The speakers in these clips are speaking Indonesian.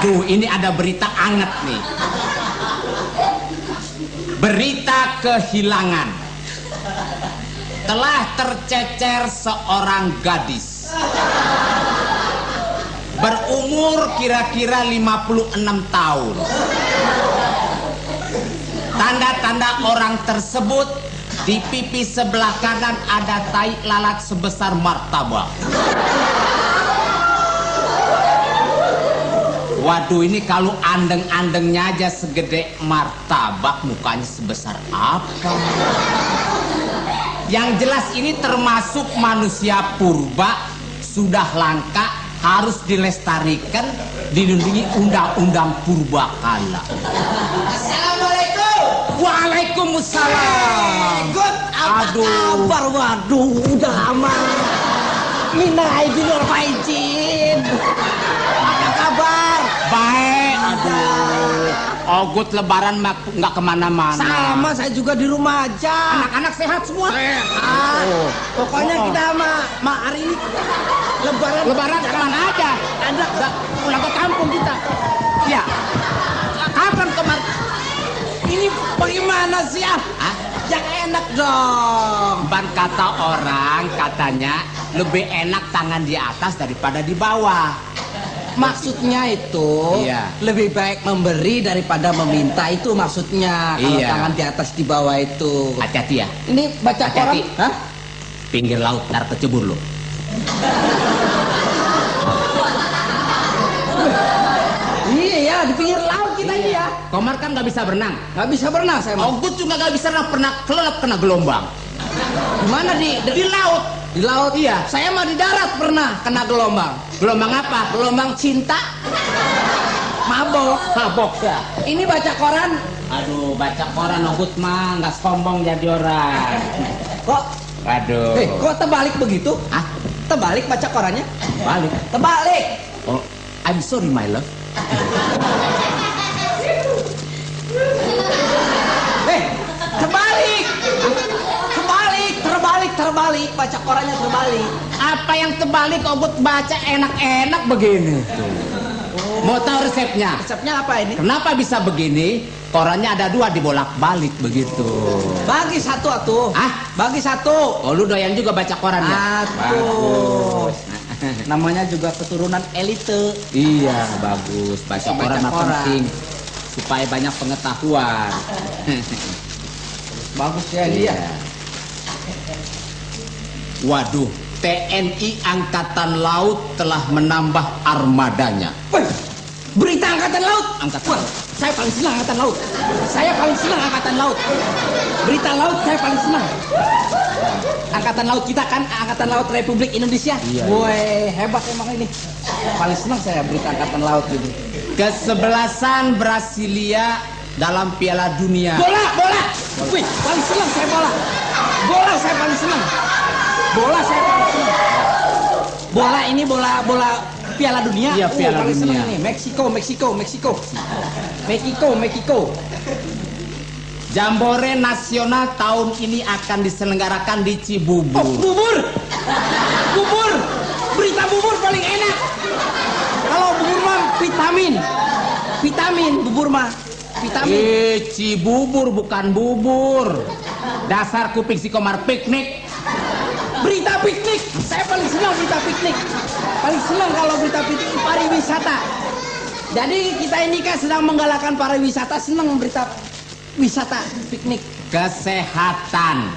Waduh, ini ada berita anget nih. Berita kehilangan. Telah tercecer seorang gadis. Berumur kira-kira 56 tahun. Tanda-tanda orang tersebut, di pipi sebelah kanan ada tai lalat sebesar martabak. Waduh, ini kalau andeng-andengnya aja segede martabak, mukanya sebesar apa? Yang jelas ini termasuk manusia purba, sudah langka, harus dilestarikan, dilindungi undang-undang purbakala. Assalamualaikum. Waalaikumsalam. Good. Apa kabar? Waduh, udah aman. Minal aidin wal faizin. Apa kabar? Baik. Aduh, Ogut lebaran nggak kemana-mana. Sama, saya juga di rumah aja. Anak-anak sehat semua? Sehat. Pokoknya kita sama hari ini Lebaran kemana aja? Ada Pulang ke kampung kita. Ya. Kapan kemarin? ini bagaimana sih ah? Hah? Yang enak dong. Ban kata orang katanya lebih enak tangan di atas daripada di bawah. Maksudnya itu Iya. lebih baik memberi daripada meminta, itu maksudnya. Kalau Iya. tangan di atas di bawah itu. Hati-hati ya. Ini baca koran. Hati-hati. Hah? Pinggir laut ntar kecebur lo. Iya ya, di pinggir laut kita ini ya. Komar kan nggak bisa berenang. Nggak bisa berenang saya mau. Ogut juga nggak bisa pernah kelelep kena gelombang. Gimana Di laut. di laut? Iya. Saya mah di darat pernah kena gelombang. Gelombang apa? Gelombang cinta. Mabok. Mabok ya. Ini baca koran. Aduh, baca koran Ogut mah nggak sombong jadi orang. Kok? Aduh. Kok terbalik begitu? Ah, Terbalik baca korannya? balik. Terbalik. Oh, I'm sorry my love. Terbalik. Terbalik. Baca korannya terbalik. Apa yang terbalik Ogut baca enak-enak begini tuh. Mau tahu resepnya? Resepnya apa ini? Kenapa bisa begini? Korannya ada dua dibolak-balik begitu. Bagi satu atuh. Ah? Bagi satu. Oh, lu doyan juga baca koran ya? Atuh. Bagus. Namanya juga keturunan elite. Iya, bagus. Baca Baca koran mah koran. penting supaya banyak pengetahuan. Bagus ya dia. Waduh, TNI Angkatan Laut telah menambah armadanya. Wih, berita angkatan laut. Angkatan Wah, laut. saya paling senang angkatan laut. Saya paling senang angkatan laut. Berita laut saya paling senang. Angkatan laut kita kan angkatan laut Republik Indonesia. Iya, Woi, hebat emang ini. Paling senang saya berita angkatan laut ini. Kesebelasan Brasilia dalam Piala Dunia. Bola. Wih, paling senang saya bola. Bola saya paling senang. Bola ini bola Piala Dunia. Iya, Piala paling Dunia. senang ini. Meksiko. Jambore nasional tahun ini akan diselenggarakan di Cibubur. Bubur. Berita bubur paling enak. Kalau bubur mah vitamin bubur mah. Vitamin. Cibubur bukan bubur. Dasar kuping si Komar piknik. Berita piknik. Saya paling senang berita piknik. Paling senang kalau berita piknik pariwisata. Jadi kita ini kan sedang menggalakkan pariwisata, senang berita wisata piknik. Kesehatan.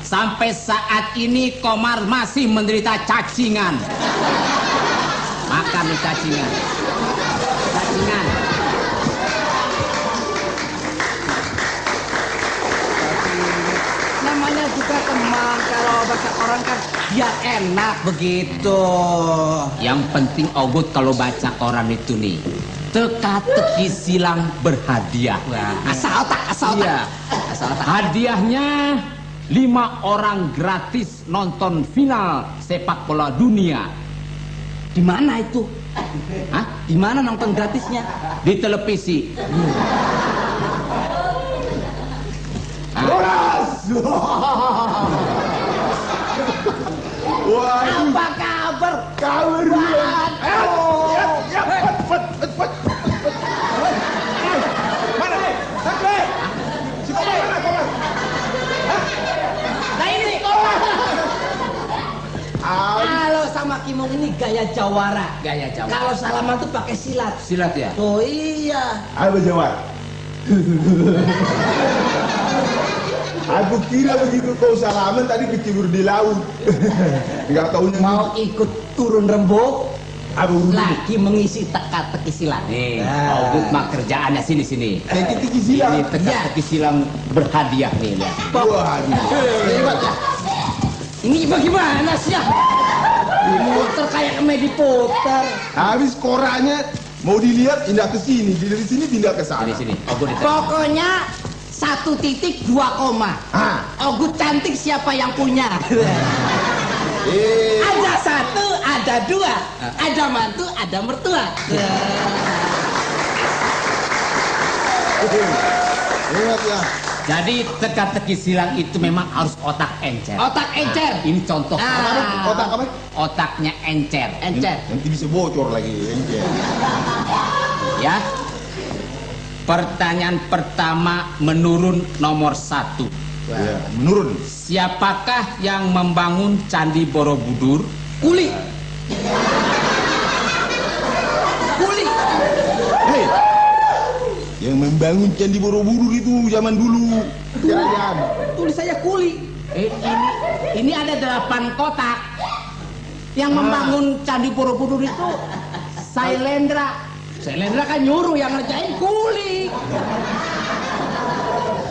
Sampai saat ini Komar masih menderita cacingan. Makan nih cacingan. Namanya juga teman, kalau baca orang kan biar enak begitu. Yang penting Ogut kalau baca koran itu nih, teka-teki silang berhadiah. Asal otak. Iya. Hadiahnya 5 orang gratis nonton final sepak bola dunia. Di mana itu? Hah? Di mana nonton gratisnya? Di televisi. Apa kabar? Kabar dia. ngomong ini gaya jawara. Gaya jawara. Kalau salaman tuh pakai silat. Silat ya? Oh iya. Apa jawab? Aku kira begitu kau salaman tadi kecebur di laut. Enggak tahunya Mau ikut turun rembuk apa urusan? lagi mengisi teka-teki silat. Nih, Augut mah kerjaannya sini. Teki-teki silang. Ini teka-teki silang berhadiah nih, lihat. Wah, hebat ya. Ini bagaimana sih ya? Muter kayak komedi puter. Habis koraknya mau dilihat pindah ke sini, dari sini pindah ke sana. Sini. Augut ditanya. Pokoknya 1.2 koma. Ah. Augut cantik siapa yang punya? Ada 1, ada 2, ada mantu, ada mertua. Hebat ya. Jadi teka-teki silang itu memang harus otak encer. Otak encer. Ini contoh. Otak apa? Otaknya encer. Encer. Nanti bisa bocor lagi. Encer. Ya. Pertanyaan pertama menurun nomor 1. Ya, menurun. Siapakah yang membangun Candi Borobudur? Kuli. Kuli. Hei, yang membangun Candi Borobudur itu zaman dulu. Kerajaan. Tulis saya kuli. Ini ada 8 kotak. Yang membangun Candi Borobudur itu Sailendra. Sailendra kan nyuruh yang ngerjain kuli.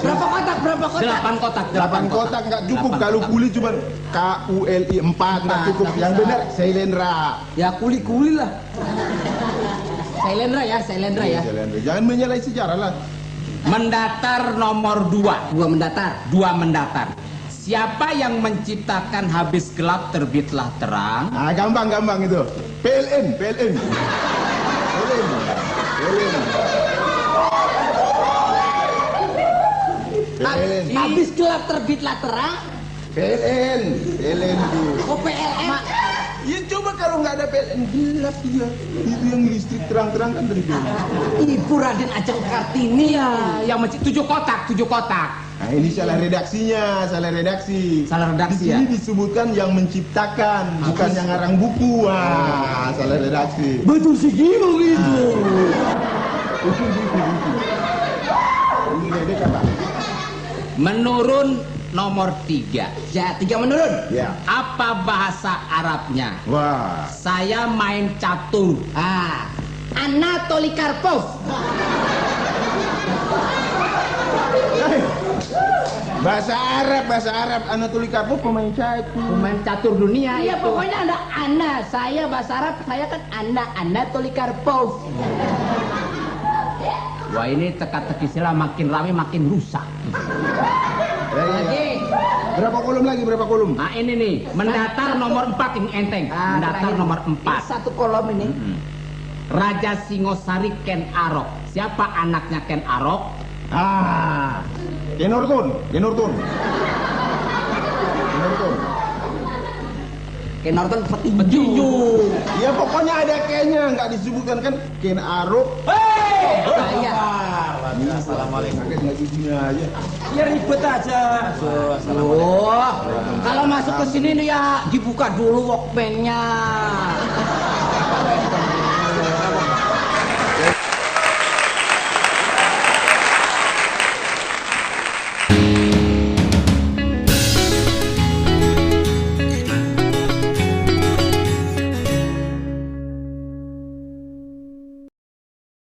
Berapa kotak? 8 kotak. 8 kotak nggak cukup. Kalau kuli cuma KULI 4 nggak cukup. Yang benar Sailendra. Ya kuli-kuli lah. Sailendra ya. Sailendra. Jangan menyalahi sejarah lah. Mendatar nomor 2. 2 mendatar. 2 mendatar. Siapa yang menciptakan habis gelap terbitlah terang? Ah, gampang itu. PLN. Habis gelap terbitlah terang. PLN itu. Oh PLN. Ya coba kalau nggak ada PLN gelap dia. Itu yang listrik terang-terang kan dari dulu. Ibu Raden Ajeng Kartini. Yang 7 kotak. Nah ini salah redaksinya, salah redaksi. Di Ya. sini disebutkan yang menciptakan, bukan yang ngarang buku. Wah, salah redaksi. Betul sih gitu. Ini ledek apa? Menurun nomor 3. Ya 3 menurun. Ya. Apa bahasa Arabnya? Wah. Saya main catur. Anatoly Karpov. Bahasa Arab. Anatoly Karpov pemain catur. Pemain catur dunia. Iya pokoknya ada Ana. Saya bahasa Arab, saya kan Anatoly Karpov. Wah ini teka-teki silang makin rame makin rusak. Ya. Berapa kolom? Nah ini nih, mendatar nomor 4 ini enteng. Mendatar nomor 4. 1 kolom ini. Raja Singosari Ken Arok. Siapa anaknya Ken Arok? Ken Orton. Ken Norton petinju. Ya pokoknya ada Kennya, nggak disebutkan kan Ken Arok. Iya. Assalamualaikum. Nggak gini aja. Ya ribet aja. Kalau masuk ke sini nih ya dibuka dulu Walkman-nya.